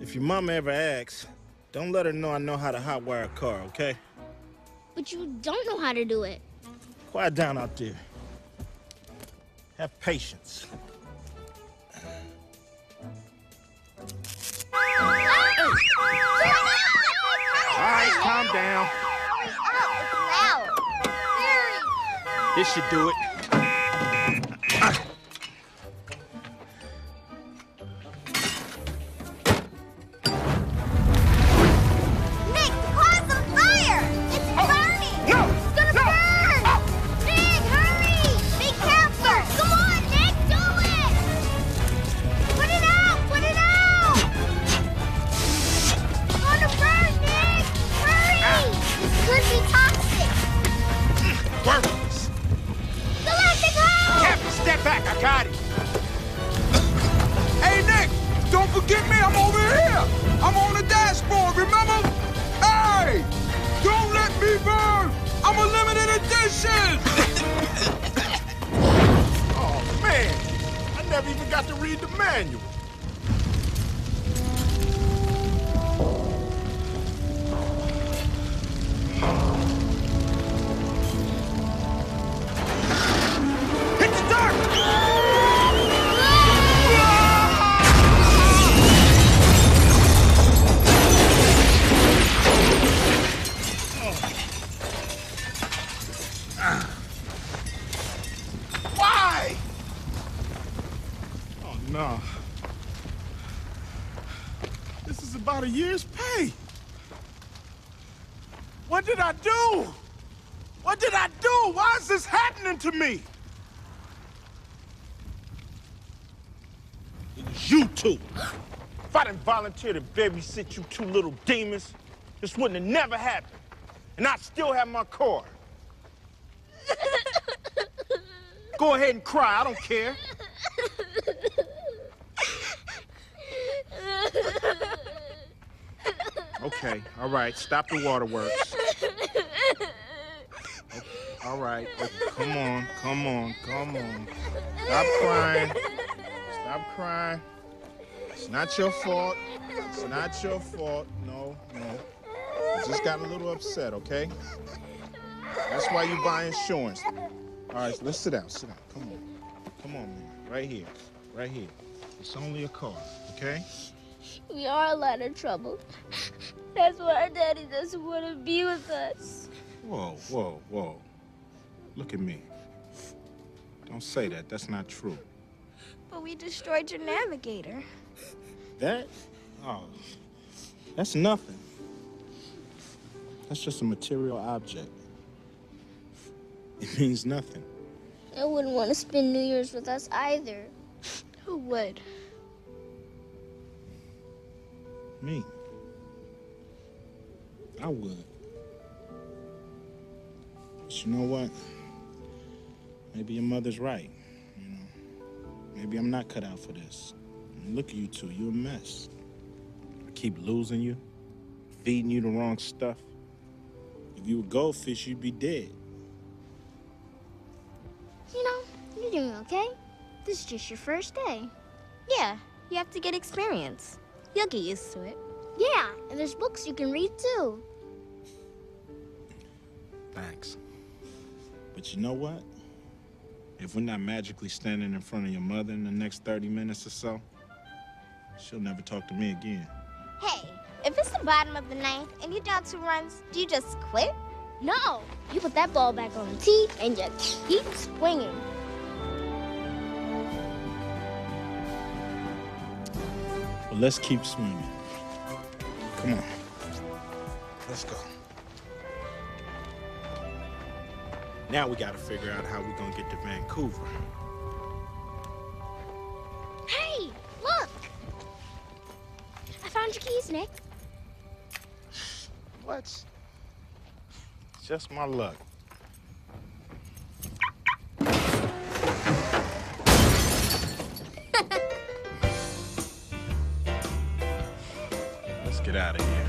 If your mama ever asks, don't let her know I know how to hotwire a car, okay? But you don't know how to do it. Quiet down out there. Have patience. All right, calm down. This should do it. Nick, the car's on fire! It's burning! No! It's gonna burn! Nick, hurry! Be careful! Come on, Nick, do it! Put it out! Put it out! It's gonna burn, Nick! Hurry! This could be toxic! Worthless. Galactic Hole! Captain, step back. I got it. Hey, Nick, don't forget me. I'm over here. I'm on the dashboard, remember? Hey, don't let me burn. I'm a limited edition. Oh, man. I never even got to read the manual. Hit the dirt! Why? Oh, no. This is about a year's pay. What did I do? What did I do? Why is this happening to me? It was you two. If I didn't volunteer to babysit you two little demons, this wouldn't have never happened. And I'd still have my car. Go ahead and cry, I don't care. Okay, all right, stop the waterworks. Okay, all right, come on. Stop crying. Stop crying. It's not your fault. It's not your fault. No. I just got a little upset, okay? That's why you buy insurance. All right, let's sit down. Come on, man. Right here. It's only a car, okay? We are a lot of trouble. That's why our daddy doesn't want to be with us. Whoa. Look at me. Don't say that. That's not true. But we destroyed your navigator. That? Oh, that's nothing. That's just a material object. It means nothing. I wouldn't want to spend New Year's with us either. Who would? Me. I would. But you know what? Maybe your mother's right, you know. Maybe I'm not cut out for this. And look at you two, you're a mess. I keep losing you, feeding you the wrong stuff. If you were goldfish, you'd be dead. You know, you're doing okay. This is just your first day. Yeah, you have to get experience. You'll get used to it. Yeah, and there's books you can read too. Thanks. But you know what? If we're not magically standing in front of your mother in the next 30 minutes or so, she'll never talk to me again. Hey, if it's the bottom of the ninth and you're down 2 runs, do you just quit? No, you put that ball back on the tee and you keep swinging. Well, let's keep swinging. Come on. Let's go. Now we gotta figure out how we're gonna get to Vancouver. Hey, look! I found your keys, Nick. What? Just my luck. Let's get out of here.